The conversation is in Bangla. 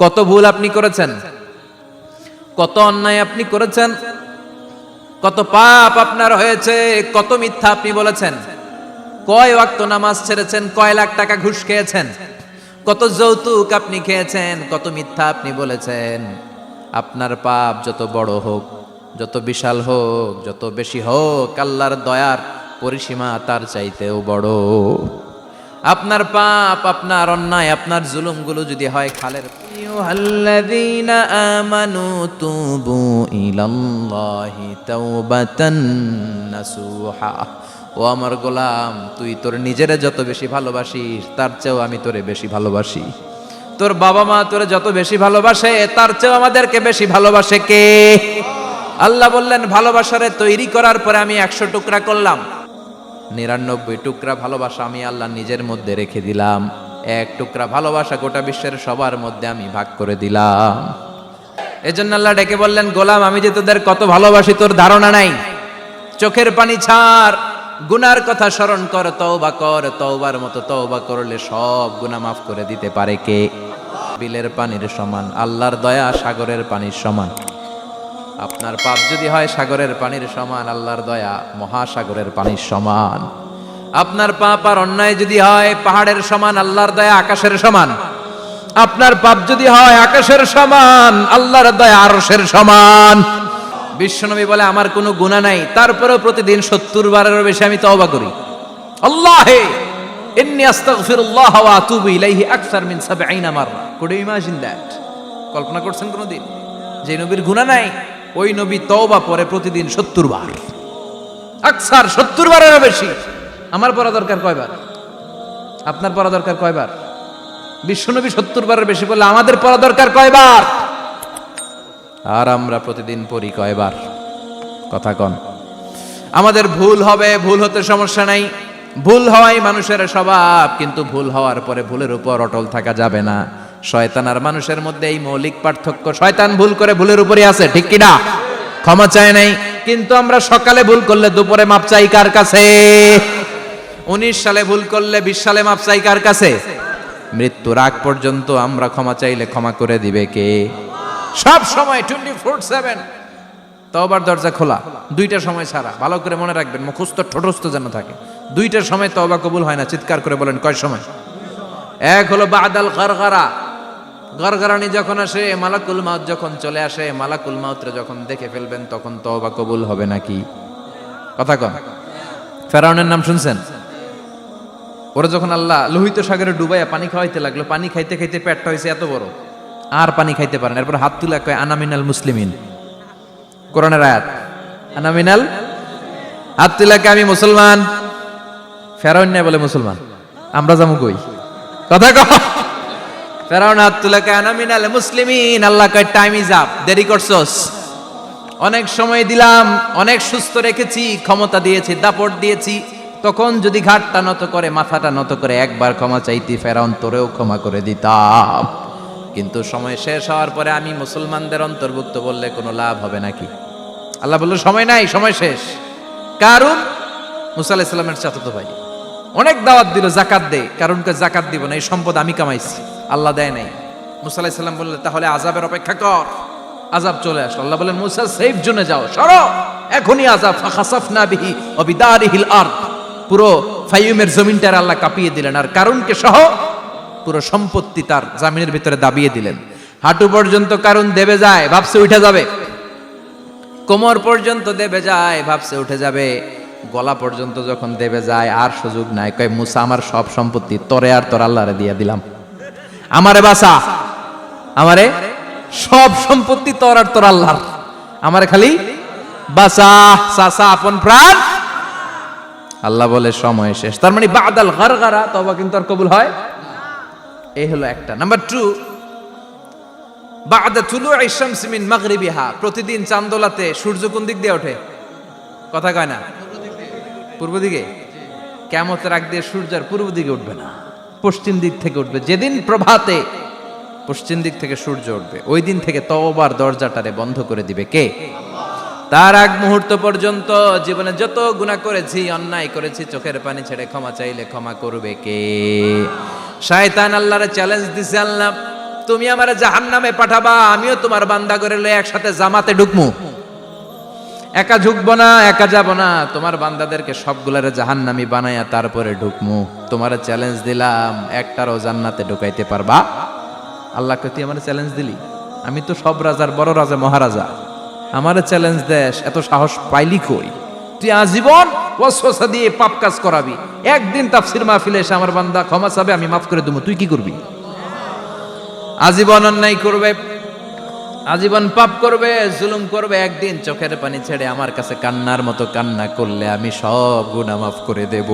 কত ভুল আপনি করেছেন, কত অন্যায় আপনি করেছেন, কত পাপ আপনার হয়েছে, কত মিথ্যা আপনি বলেছেন, কয় ওয়াক্ত নামাজ ছেড়েছেন, কয় লাখ টাকা ঘুষ খেয়েছেন, কত যৌতুক আপনি খেয়েছেন, কত মিথ্যা আপনি বলেছেন। আপনার পাপ যত বড় হোক, যত বিশাল হোক, যত বেশি হোক, আল্লাহর দয়ার পরিসীমা তার চাইতেও বড়। আপনার পাপ, আপনার অন্যায়, আপনার জুলুমগুলো যদি হয় খালের, আইয়ুহাল্লাযীনা আমানু তুবু ইলাল্লাহি তাওবাতান নাসুহা। ও আমার গোলাম, তুই তোর নিজেরে যত বেশি ভালোবাসিস তার চেয়েও আমি তোরে বেশি ভালোবাসি। তোর বাবা মা তোরে যত বেশি ভালোবাসে তার চেয়েও আমাদেরকে বেশি ভালোবাসে কে? আল্লাহ বললেন, ভালোবাসারে তৈরি করার পরে আমি 100 টুকরা করলাম, 99 টুকরা ভালোবাসা আমি আল্লাহ নিজের মধ্যে রেখে দিলাম, 1 টুকরা ভালোবাসা গোটা বিশ্বের সবার মধ্যে আমি ভাগ করে দিলাম। এজন্য আল্লাহ ডেকে বললেন, গোলাম আমি যে তোদের কত ভালোবাসি তোর ধারণা নাই। চোখের পানি ছাড়, গুনার কথা স্মরণ কর, তওবা কর। তওবার মতো তওবা করলে সব গুনাহ মাফ করে দিতে পারে কে? বিলের পানির সমান, আল্লাহর দয়া সাগরের পানির সমান। আপনার পাপ যদি হয় সাগরের পানির সমান, আল্লাহর দয়া মহাসাগরের পানির সমান। আপনার পাপ আর অন্যায় যদি হয় পাহাড়ের সমান, আল্লাহর দয়া আকাশের সমান। আপনার পাপ যদি হয় আকাশের সমান, আল্লাহর দয়া আরশের সমান। বিশ্বনবী বলে, আমার কোনো গুনাহ নাই, তারপরেও প্রতিদিন 70 বারেরও বেশি আমি তওবা করি। আল্লাহে ইন্নী আস্তাগফিরুল্লাহ ওয়া আতুবু ইলাইহি আকসার মিন 70 মাররা। Could you imagine that? কল্পনা করছেন কোনদিন যে নবীর গুনাহ নাই, ওই নবী তওবা পড়ে প্রতিদিন 70 বার, আকসার 70 বারেরও বেশি। আমার পড়া দরকার কয়বার? আপনার পড়া দরকার কয়বার? বিশ্বনবী 70 বারের বেশি বললে আমাদের পড়া দরকার কয়বার? আর আমরা প্রতিদিন পড়ি কয়বার? কথা কন। আমাদের ভুল হবে, ভুল হতে সমস্যা নাই, ভুল হওয়াই মানুষের স্বভাব, কিন্তু ভুল হওয়ার পরে ভুলের উপর অটল থাকা যাবে না। শয়তান আর মানুষের মধ্যে এই মৌলিক পার্থক্য। শয়তান ভুল করে ভুলের উপরই আছে, ঠিক কি না? ক্ষমা চায় নাই, কিন্তু আমরা সকালে ভুল করলে দুপুরে মাপ চাই কার কাছে? 19 সালে ভুল করলে 20 সালে মাপ চাই কার কাছে? মৃত্যুর আগ পর্যন্ত আমরা ক্ষমা চাইলে ক্ষমা করে দিবে কে? সব সময় 24/7 তওবার দরজা খোলা, 2টার সময় ছাড়া। ভালো করে মনে রাখবেন, মুখস্থ ঠোঁটস্থ যেন থাকে। 2টার সময় তওবা কবুল হয় না, চিৎকার করে বলেন কয় সময়? এক হলো বাদাল গারগারা, গরগরানি যখন আসে, মালাকুল মাউত যখন চলে আসে, মালাকুল মাউতরে যখন দেখে ফেলবেন তখন তওবা কবুল হবে নাকি? কথা কন। ফেরাউনের নাম শুনছেন? ওরা যখন আল্লাহ লোহিত সাগরে ডুবাইয়া পানি খাওয়াইতে লাগলো, পানি খাইতে খাইতে পেটটা হয়েছে এত বড়, আর পানি খাইতে পারেন। এরপর হাত তুলে কয় আনা মিনাল মুসলিমিন। কোরআনের আয়াত, আনা মিনাল, হাত তুলে কয় আমি মুসলমান। ফেরাউন না বলে মুসলমান, আমরা যাবো কই? কথা কয়। ফেরাউন হাত তুলে কয় আনা মিনাল মুসলিমিন। আল্লাহ কয় টাইম ইজ আপ, দেরি করছস, অনেক সময় দিলাম, অনেক সুস্থ রেখেছি, ক্ষমতা দিয়েছি, দাপট দিয়েছি, তখন যদি ঘাটটা নত করে, মাথাটা নত করে একবার ক্ষমা চাইতি, ফেরাউন তোরেও ক্ষমা করে দিতাম। কিন্তু সময় শেষ হওয়ার পরে আমি মুসলমানদের অন্তর্ভুক্ত বললে কোনো লাভ হবে নাকি? আল্লাহ বলল সময় নাই, সময় শেষ। কারণ মুসা আলাইহিস সালামের চাচাতো ভাই অনেক দাওয়াত দিল, যাকাত দে। কারণকে যাকাত দিব না, এই সম্পদ আমি কামাইছি, আল্লাহ দেয় নাই। মুসা আলাইহিস সালাম বললেন তাহলে আযাবের অপেক্ষা কর। আযাব চলে আসলো। আল্লাহ বলেন মুসা সেফ জোনে যাও, সরো, এখনই আযাব। ফাখাসাফনা বিহি ওয়া বিদারিহিল আরদ, পুরো ফাইয়ুমের জমিনটার আল্লাহ কাঁপিয়ে দিলেন, আর কারুনকে সহ পুরো সম্পত্তি তার জামিনের ভিতরে দাবিয়ে দিলেন। হাঁটু পর্যন্ত কারুন দেবে যায়, ভাবছে উঠে যাবে, কোমর পর্যন্ত দেবে যায়, ভাবছে উঠে যাবে, গলা পর্যন্ত যখন দেবে যায় আর সুযোগ নাই। কয় মুসা আমার সব সম্পত্তি তোরে আর তোর আল্লাহরে দিয়ে দিলাম, আমারে বাঁচা, আমারে সব সম্পত্তি তোর আর তোর আল্লাহর, আমারে খালি বাঁচা, চাচা আপন প্রাণ। আল্লাহ বলে সময় শেষ। তার মানে বাদাল গারগারা তওবা কিন্তু আর কবুল হয়। এই হলো একটা। নাম্বার 2, বাদা তুলুই শামস মিন মাগরিবিহা, প্রতিদিন চাঁদোলাতে সূর্য কোন দিক দিয়ে ওঠে? কথা কয় না? পূর্ব দিকে। কিয়ামতের আগ দিয়ে সূর্য আর পূর্ব দিকে উঠবে না, পশ্চিম দিক থেকে উঠবে। যেদিন প্রভাতে পশ্চিম দিক থেকে সূর্য উঠবে, ওই দিন থেকে তওবার দরজাটারে বন্ধ করে দিবে কে? তার আগ মুহূর্ত পর্যন্ত জীবনে যত গুনাহ করেছি, অন্যায় করেছি, চোখের পানি ছেড়ে ক্ষমা চাইলে ক্ষমা করবে কে? শয়তান আল্লাহরে চ্যালেঞ্জ দিছে, আল্লাহ তুমি আমারে জাহান্নামে পাঠাবা, আমিও তোমার বান্দা করে লয়ে একসাথে জামাতে ঢুকমু। একা ঢুকবো না, একা যাব না, তোমার বান্দাদেরকে সবগুলারে জাহান্নামী বানাইয়া তারপরে ঢুকমু। তোমারে চ্যালেঞ্জ দিলাম, একটারও জান্নাতে ঢুকাইতে পারবা? আল্লাহকে তুই আমার চ্যালেঞ্জ দিলি? আমি তো সব রাজার বড় রাজা, মহারাজা, আমারে চ্যালেঞ্জ দেশ, এত সাহস পাইলি কই? তুই আজীবন ওয়াসওয়াসা দিয়ে পাপ কাজ করাবি, একদিন তাফসীর মাহফিলে এসে আমার বান্দা ক্ষমা চাবে, আমি মাফ করে দেবো, তুই কি করবি? আজীবন অন্যায় করবে, আজীবন পাপ করবে, জুলুম করবে, একদিন চোখের পানি ছেড়ে আমার কাছে কান্নার মতো কান্না করলে আমি সব গুনাহ মাফ করে দেব।